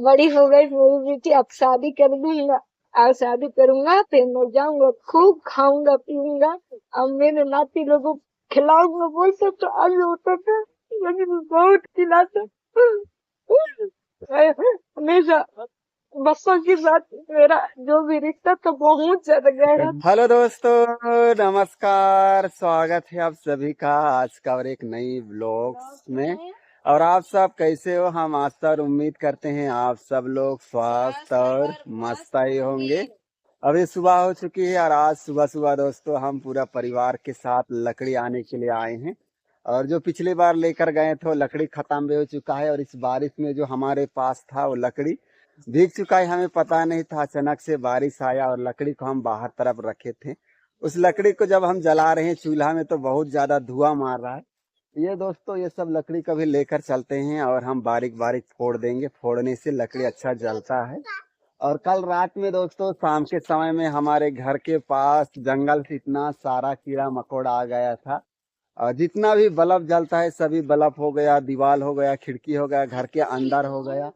बड़ी हो गई मेरी बेटी, अब शादी कर दूंगा और शादी करूंगा, फिर मैं जाऊंगा, खूब खाऊंगा पीऊंगा और मेरे नाती लोगों को खिलाऊंगा। बोलते तो आज होता था, लेकिन बहुत खिलाता हमेशा। बच्चों के साथ मेरा जो भी रिश्ता था बहुत ज्यादा गहरा। हेलो दोस्तों, नमस्कार। स्वागत है आप सभी का आज का और एक नई व्लॉग्स में। और आप सब कैसे हो? हम आशा और उम्मीद करते हैं आप सब लोग स्वस्थ और मस्त ही होंगे। अभी सुबह हो चुकी है और आज सुबह सुबह दोस्तों हम पूरा परिवार के साथ लकड़ी आने के लिए आए हैं। और जो पिछली बार लेकर गए थे वो लकड़ी खत्म भी हो चुका है और इस बारिश में जो हमारे पास था वो लकड़ी भीग चुका है। हमें पता नहीं था, अचानक से बारिश आया और लकड़ी को हम बाहर तरफ रखे थे। उस लकड़ी को जब हम जला रहे हैं चूल्हा में तो बहुत ज्यादा धुआं मार रहा है। ये दोस्तों ये सब लकड़ी कभी लेकर चलते हैं और हम बारीक बारीक फोड़ देंगे। फोड़ने से लकड़ी अच्छा जलता है। और कल रात में दोस्तों शाम के समय में हमारे घर के पास जंगल से इतना सारा कीड़ा मकोड़ा आ गया था। और जितना भी बल्ब जलता है सभी बल्ब हो गया, दीवार हो गया, खिड़की हो गया, घर के अंदर हो गया,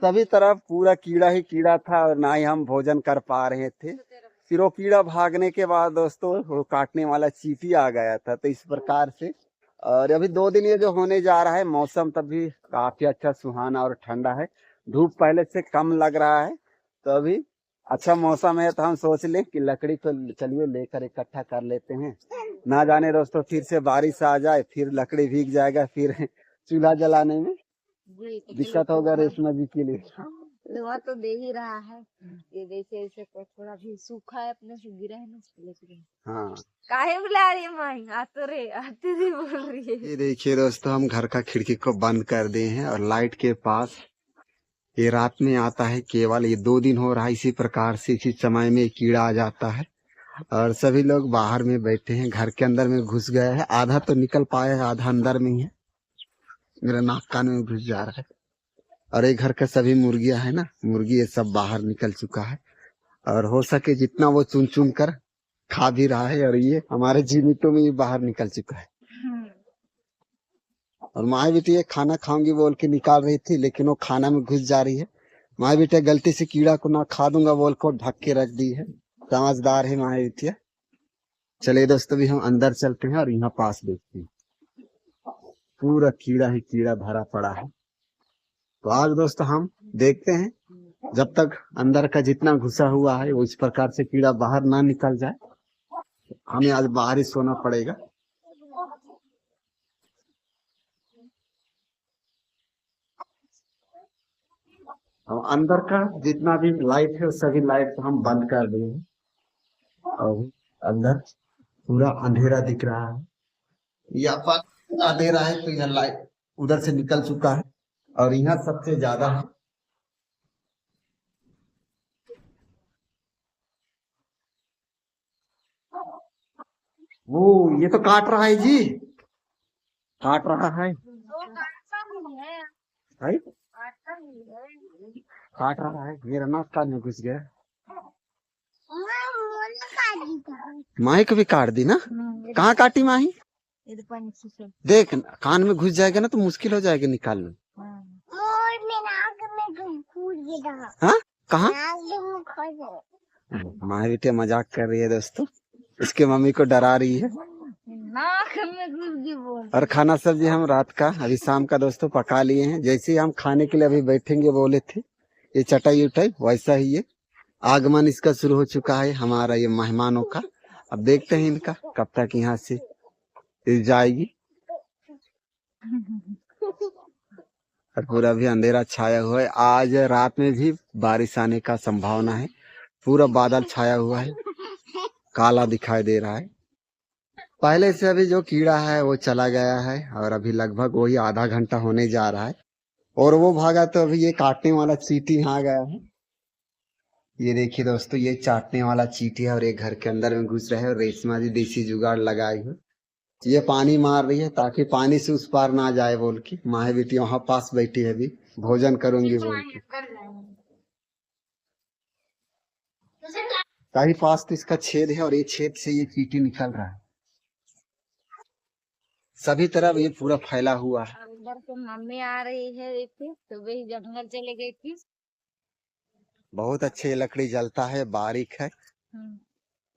सभी तरफ पूरा कीड़ा ही कीड़ा था और ना ही हम भोजन कर पा रहे थे। फिर वो कीड़ा भागने के बाद दोस्तों वो काटने वाला चींटी आ गया था। तो इस प्रकार से और अभी 2 दिन ये जो होने जा रहा है, मौसम तब भी काफी अच्छा सुहाना और ठंडा है। धूप पहले से कम लग रहा है तो अभी अच्छा मौसम है। तो हम सोच लें कि लकड़ी को चलिए लेकर इकट्ठा कर लेते हैं। ना जाने दोस्तों फिर से बारिश आ जाए, फिर लकड़ी भीग जाएगा, फिर चूल्हा जलाने में दिक्कत होगा रेशमा जी के लिए। दुआ तो दे ही रहा है, ये जैसे ऐसे थोड़ा भी सूखा है अपने से गिरा है ना, लेकिन हाँ काहे बुला रही है माई? आते रे बोल रही है। ये देखिए दोस्तों हम घर का खिड़की को बंद कर दिए हैं और लाइट के पास ये रात में आता है केवल। ये 2 दिन हो रहा है इसी प्रकार से, इसी समय में कीड़ा आ जाता है और सभी लोग बाहर में बैठे हैं। घर के अंदर में घुस गया है, आधा तो निकल पाया है, आधा अंदर में ही है। मेरा नाक कान में घुस जा रहा है। और एक घर का सभी मुर्गियां है ना, मुर्गी ये सब बाहर निकल चुका है और हो सके जितना वो चुन चुन कर खा भी रहा है। और ये हमारे जीवितों में ये बाहर निकल चुका है। और माँ बेटी ये खाना खाऊंगी बोल के निकाल रही थी, लेकिन वो खाना में घुस जा रही है। माँ बेटिया गलती से कीड़ा को ना खा दूंगा बोल को ढक के रख दी है। समझदार है माँ बेटिया। चलिए दोस्तों भी हम अंदर चलते हैं और यहाँ पास देखते हैं, पूरा कीड़ा ही कीड़ा भरा पड़ा है। तो आज दोस्तों हम देखते हैं जब तक अंदर का जितना घुसा हुआ है वो इस प्रकार से कीड़ा बाहर ना निकल जाए, हमें आज बाहर ही सोना पड़ेगा। और अंदर का जितना भी लाइट है सभी लाइट को हम बंद कर दिए हैं और अंदर पूरा अंधेरा दिख रहा है। यहाँ पर अंधेरा है तो यहाँ लाइट उधर से निकल चुका है और यहाँ सबसे ज्यादा है। वो ये तो काट रहा है जी, काट रहा है, है? काट रहा है, मेरा नाक कान में घुस गया। माही को भी काट दी ना? कहाँ काटी माही? देख कान में घुस जाएगा ना तो मुश्किल हो जाएगा निकालना। हाँ कहाँ? माही बेटी मजाक कर रही है दोस्तों, इसके मम्मी को डरा रही है। और खाना सब्जी हम रात का अभी शाम का दोस्तों पका लिए हैं। जैसे ही हम खाने के लिए अभी बैठेंगे बोले थे, ये चटाई उटाई वैसा ही ये आगमन इसका शुरू हो चुका है हमारा ये मेहमानों का। अब देखते हैं इनका कब तक यहाँ से जाएगी। और पूरा भी अंधेरा छाया हुआ है, आज रात में भी बारिश आने का संभावना है। पूरा बादल छाया हुआ है, काला दिखाई दे रहा है। पहले से अभी जो कीड़ा है वो चला गया है और अभी लगभग वही आधा घंटा होने जा रहा है और वो भागा तो अभी ये काटने वाला चींटी यहाँ गया है। ये देखिए दोस्तों ये चाटने वाला चींटी है और ये घर के अंदर में घुस रहा है। और रेशमा जी देसी जुगाड़ लगाई है, ये पानी मार रही है ताकि पानी से उस पार ना जाए बोल के। माँ बेटी वहां पास बैठी है, अभी भोजन करूंगी बोल के। कहीं पास तो इसका छेद है और ये छेद से ये चींटी निकल रहा है। सभी तरफ ये पूरा फैला हुआ है। इधर से मम्मी आ रही है, देखिए सुबह ही जंगल चले गई थी। बहुत अच्छे लकड़ी जलता है, बारीक है।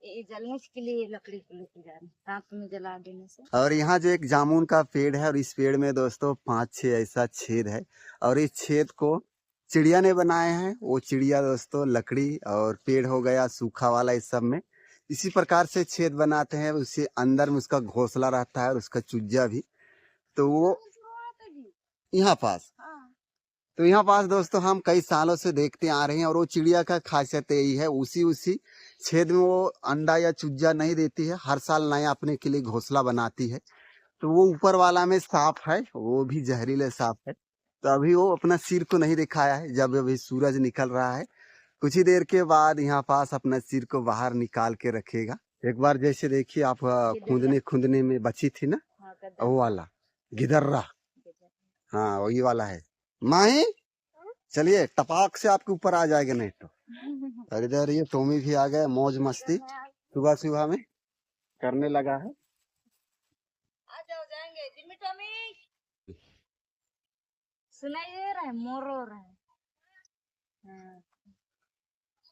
ये जलने के लिए लकड़ी को लेके जा रहे हैं, रात में जला देने से। और यहाँ जो एक जामुन का पेड़ है और इस पेड़ में दोस्तों 5-6 ऐसा छेद है और इस छेद को चिड़िया ने बनाए हैं। वो चिड़िया दोस्तों लकड़ी और पेड़ हो गया सूखा वाला, इस सब में इसी प्रकार से छेद बनाते हैं। उससे अंदर में उसका घोंसला रहता है और उसका चुज्जा भी। तो वो यहाँ पास तो यहाँ पास दोस्तों हम कई सालों से देखते आ रहे हैं और वो चिड़िया का खासियत यही है, उसी छेद में वो अंडा या चुज्जा नहीं देती है, हर साल नया अपने के लिए घोंसला बनाती है। तो वो ऊपर वाला में सांप है, वो भी जहरीले सांप है। तो अभी वो अपना सिर को नहीं दिखाया है, जब अभी सूरज निकल रहा है कुछ ही देर के बाद यहाँ पास अपना सिर को बाहर निकाल के रखेगा। एक बार जैसे देखिए आप खुंदने में बची थी ना, वो वाला गिदर्रा, हाँ वही वाला है। माही चलिए टपाक से आपके ऊपर आ जाएगा नहीं तो। और इधर ये टोमी भी आ गया, मौज मस्ती सुबह सुबह में करने लगा है। आ जाओ, जाएंगे जिम्मी टॉमी। सुनाई दे रहा है, मोर रो रहा है। हाँ।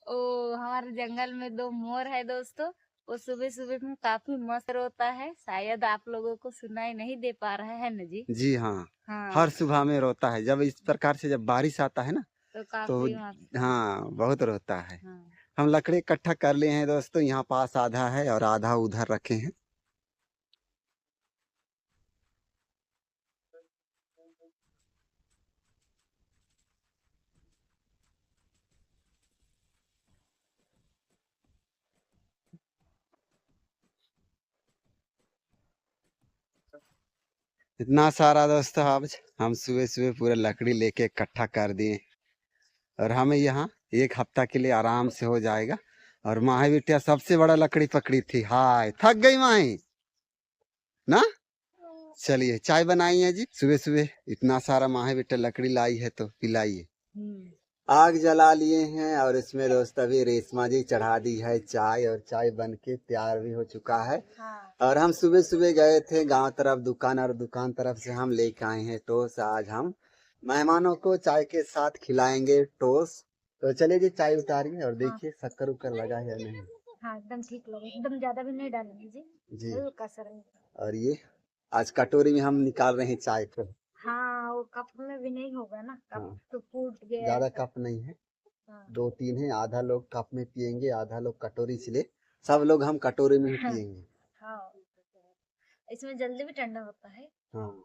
ओ हमारे जंगल में 2 मोर है दोस्तों। वो सुबह सुबह में काफी मस्त रोता है, शायद आप लोगों को सुनाई नहीं दे पा रहा है ना जी। जी हाँ, हाँ। हर सुबह में रोता है। जब इस प्रकार से जब बारिश आता है ना तो तो काफी मस्त। हाँ बहुत रोता है। हाँ। हम लकड़ी इकट्ठा कर लिए हैं दोस्तों, यहाँ पास आधा है और आधा उधर रखे हैं। इतना सारा दोस्तों आज हम सुबह सुबह पूरा लकड़ी लेके इकट्ठा कर दिए और हमें यहाँ 1 हफ्ता के लिए आराम से हो जाएगा। और माही बिटिया सबसे बड़ा लकड़ी पकड़ी थी, हाय थक गई माही ना। चलिए चाय बनाई है जी, सुबह सुबह इतना सारा माही बिटिया लकड़ी लाई है तो पिलाइए। आग जला लिए हैं और इसमें दोस्त अभी रेशमा जी चढ़ा दी है चाय और चाय बन के तैयार भी हो चुका है। हाँ। और हम सुबह सुबह गए थे गांव तरफ दुकान और दुकान तरफ से हम लेके आए हैं टोस्ट। आज हम मेहमानों को चाय के साथ खिलाएंगे टोस्ट। तो चलिए जी चाय उतारिए और देखिए शक्कर उक्कर लगा है या नहीं। हाँ एकदम ठीक लगे, एकदम ज्यादा भी नहीं डालेंगे जी, जी हल्का सा रहेगा। और ये आज कटोरी में हम निकाल रहे हैं चाय को। हाँ वो कप में भी नहीं होगा ना, कप हाँ तो फूट गया ज्यादा है। कप नहीं है, हाँ। 2-3 है। आधा लोग कप में पियेंगे, आधा लोग कटोरी से ले, सब लोग हम कटोरी में ही पियेंगे। हाँ इसमें जल्दी भी ठंडा होता है। हाँ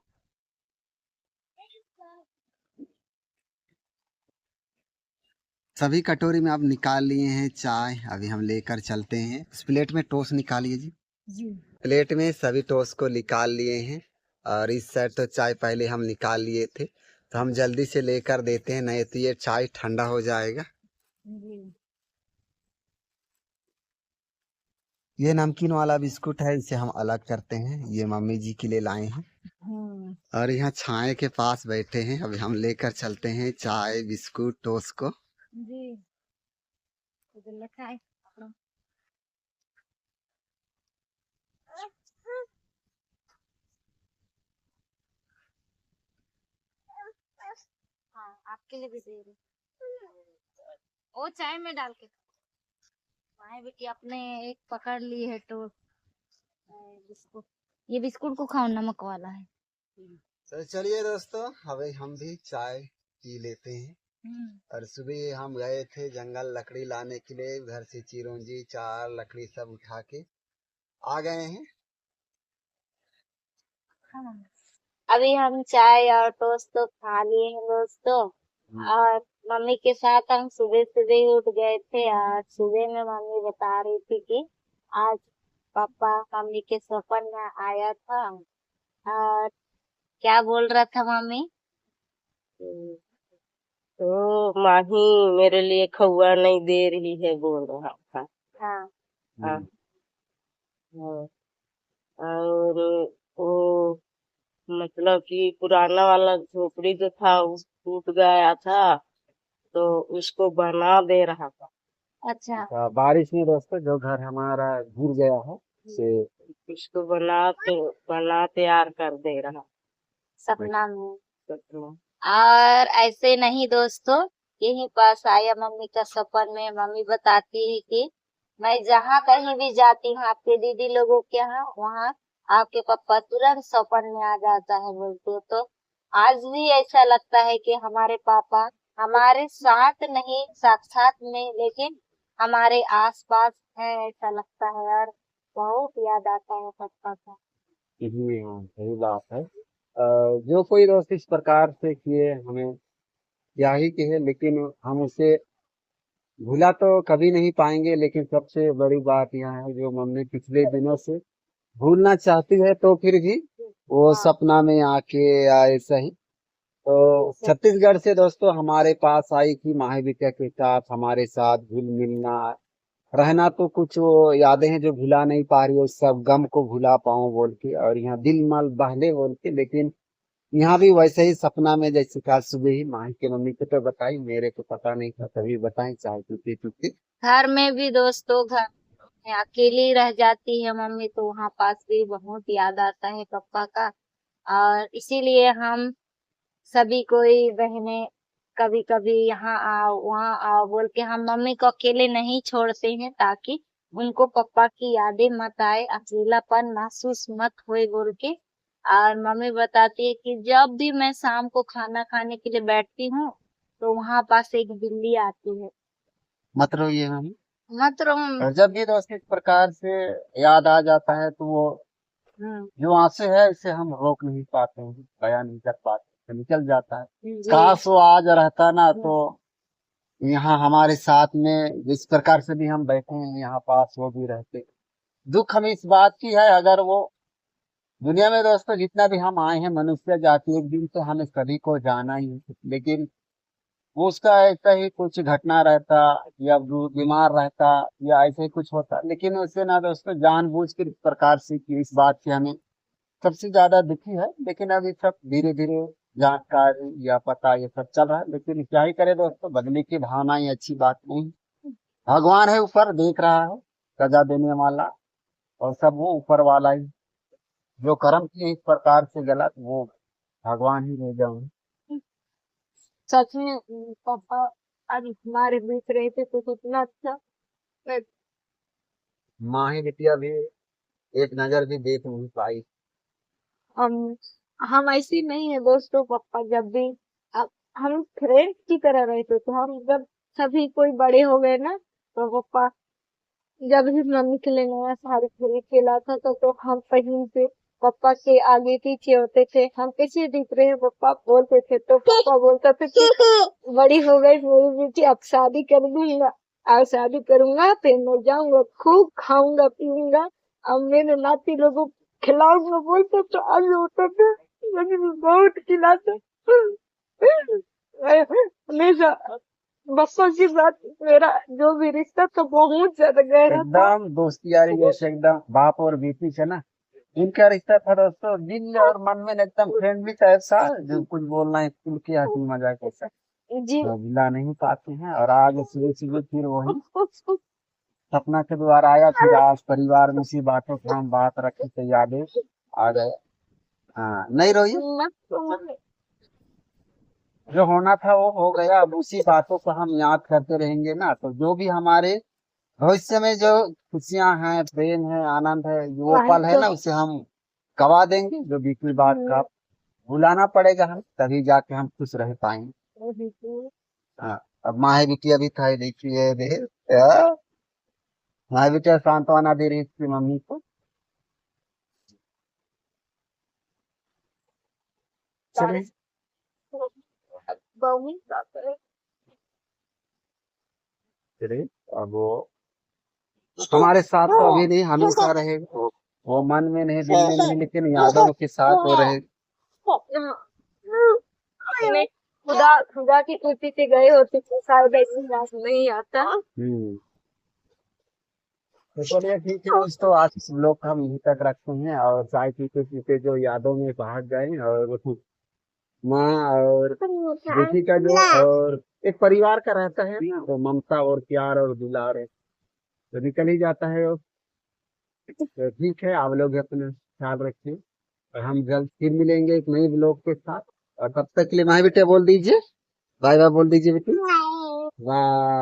सभी कटोरी में आप निकाल लिए हैं चाय, अभी हम लेकर चलते हैं। इस प्लेट में टोस्ट निकालिए जी। जी प्लेट में सभी टोस्ट को निकाल लिए हैं और इस साइड तो चाय पहले हम निकाल लिए थे, तो हम जल्दी से लेकर देते हैं, नहीं तो ये चाय ठंडा हो जाएगा। जी। ये नमकीन वाला बिस्कुट है, इसे हम अलग करते हैं, ये मम्मी जी के लिए लाए हैं। और यहाँ छाए के पास बैठे हैं, अभी हम लेकर चलते हैं चाय बिस्कुट टोस्ट को। जी तो लिखा है। हाँ आपके लिए भी दे रही, वो चाय में डाल के। माए बेटी आपने एक पकड़ ली है तो बिस्कुट, ये बिस्कुट को खाओ, नमक वाला है। तो चलिए दोस्तों अभी हम भी चाय पी लेते हैं। और सुबह हम गए थे जंगल लकड़ी लाने के लिए, उधर से चिरौंजी 4 लकड़ी सब उठा के आ गए हैं। अभी हम चाय और टोस्ट तो खा लिए हैं दोस्तों, और मम्मी के साथ हम सुबह सुबह ही उठ गए थे। आज सुबह में मम्मी बता रही थी कि आज पापा मम्मी के सपन में आया था, और क्या बोल रहा था मम्मी? तो माही मेरे लिए खौआ नहीं दे रही है बोल रहा था। हाँ हाँ हाँ। और वो मतलब कि पुराना वाला झोपड़ी जो था वो टूट गया था, तो उसको बना दे रहा था। अच्छा। बारिश में दोस्तों जो घर हमारा गिर गया है से उसको बना तैयार कर दे रहा। सपना में। सपना। और ऐसे नहीं दोस्तों, यहीं पास आया मम्मी का सपन में। मम्मी बताती है कि मैं जहाँ कहीं भी जाती हूँ आपके दीदी लोगों के यहाँ, वहाँ आपके पापा तुरंत सपन में आ जाता है बोलते। तो आज भी ऐसा लगता है कि हमारे पापा हमारे साथ नहीं साक्षात में, लेकिन हमारे आसपास है, ऐसा लगता है यार। बहुत याद आता है पापा का। जी हाँ, सही बात है। जो कोई दोस्त इस प्रकार से किए हमें क्या ही कहे, लेकिन हम उसे भूला तो कभी नहीं पाएंगे। लेकिन सबसे बड़ी बात यह है, जो मम्मी पिछले दिनों से भूलना चाहती है तो फिर भी वो हाँ, सपना में आके या ऐसा ही। तो छत्तीसगढ़ से दोस्तों हमारे पास आई थी माही बिटिया के साथ, हमारे साथ घुल मिलना रहना। तो कुछ वो यादें हैं जो भुला नहीं पा रही, उस सब गम को भुला पाऊं बोल के, और यहाँ दिल मल बहले बोल के। लेकिन यहाँ भी वैसे ही सपना में, जैसे कल सुबह ही माही की मम्मी को तो बताई, मेरे को पता नहीं था, तभी बताई चाहे टूटी टूटी। घर में भी दोस्तों, घर में अकेली रह जाती है मम्मी, तो वहाँ पास भी बहुत याद आता है पापा का। और इसीलिए हम सभी कोई बहनें कभी कभी यहाँ आओ वहाँ आओ बोल के हम मम्मी को अकेले नहीं छोड़ते हैं, ताकि उनको पापा की यादें मत आए, अकेलापन महसूस मत होए बोल के। और मम्मी बताती है कि जब भी मैं शाम को खाना खाने के लिए बैठती हूँ, तो वहाँ पास एक बिल्ली आती है। मतलब ये मम्मी, मतलब और जब भी दोस्त इस प्रकार से याद आ जाता है तो वो जो आंसू है इसे हम रोक नहीं पाते हैं, बयान नहीं कर पाते, तो निकल जाता है। जी काश वो आज रहता ना, तो यहाँ हमारे साथ में जिस प्रकार से भी हम बैठे हैं यहाँ पास, वो भी रहते। दुख हमें इस बात की है, अगर वो दुनिया में दोस्तों जितना भी हम आए हैं मनुष्य जाति, एक दिन तो हमें सभी को जाना ही है। लेकिन वो उसका ऐसा ही कुछ घटना रहता, या वो बीमार रहता, या ऐसे ही कुछ होता, लेकिन उससे ना दोस्तों जानबूझ के इस प्रकार से की, इस बात की हमें सबसे ज्यादा दुखी है। लेकिन अभी सब धीरे धीरे जानकारी या पता ये सब चल रहा है, लेकिन क्या ही करे दोस्तों, बदले की भावना ही अच्छी बात नहीं। भगवान है ऊपर देख रहा है, सजा देने वाला, और सब वो ऊपर वाला ही। जो कर्म किए इस प्रकार से गलत, वो भगवान ही ले जाऊंगे। सच में पापा आज हमारे बीच रहते तो कितना अच्छा। माँ ही बिटिया भी एक नजर भी देख नहीं पाई। हम हम ऐसी नहीं है दोस्तों। पापा जब भी अब हम फ्रेंड की तरह रहते थे। हम जब सभी कोई बड़े हो गए ना, तो पापा जब भी मम्मी के लिए नया साड़ी खरीद के लाता था, तो हम पहन के पापा के आगे पीछे होते थे। हम कैसे दिख रहे हैं पापा बोलते थे, तो पापा बोलता था कि बड़ी हो गई मेरी बेटी, अब शादी कर दूंगा, और शादी करूंगा फिर मैं जाऊंगा, खूब खाऊंगा पीऊंगा, अब मेरे नाती लोगों को खिलाऊंगा बोलते। तो आज होता था लेकिन बहुत खिलाते हमेशा। बच्चों की बात, मेरा जो भी रिश्ता था बहुत ज्यादा गहरा था। एकदम दोस्ती यारी जैसे, एकदम बाप और बेटी से ना इनका रिश्ता था दोस्तों, दिल और मन में एकदम फ्रेंडली टाइप सा, जो कुछ बोलना है खुल के हंसी मजाक ऐसा। जी तो भुला नहीं पाते हैं। और आज सुबह सुबह फिर वही सपना के द्वारा आया, फिर आज परिवार में इसी बातों को हम बात रखे तो यादें आ गए। हाँ नहीं रोइए, जो होना था वो हो गया। अब उसी बातों को हम याद करते रहेंगे ना, तो जो भी हमारे भविष्य में जो खुशियां हैं, प्रेम है, आनंद है, वो वही पल है तो। ना, उसे हम गवा देंगे। जो बीती बात का भुलाना पड़ेगा हम, तभी जाके हम खुश रह पाएंगे। वही तो। हाँ, अब माँ बिटिया भी था, देखिए देख, माँ बिटिया सांत्वना दे रही इसकी मम्मी को। चलिए, बहुत ज्यादा। चलिए। अब वो हमारे साथ तो अभी नहीं, हमेशा रहेगा। वो मन में नहीं, दिल में नहीं, लेकिन यादों के साथ वो रहेगा। नहीं, खुदा खुदा की कुर्सी से गए होते तो शायद ऐसी बात नहीं आता। तो चलिए ठीक है दोस्तों, आज इस ब्लॉग हम यहीं तक रखते हैं। और चाय पीते पीते जो यादों में भाग गए, और माँ और बेटी का जो, और एक परिवार का रहता है ना, तो ममता और प्यार और दुलार है, तो निकल ही जाता है वो। तो ठीक है, आप लोग अपना ख्याल रखिए। और हम जल्द फिर मिलेंगे एक नई ब्लॉग के साथ। और तब तक के लिए माही बेटे बोल दीजिए, बाय बाय बोल दीजिए बेटी, बाय।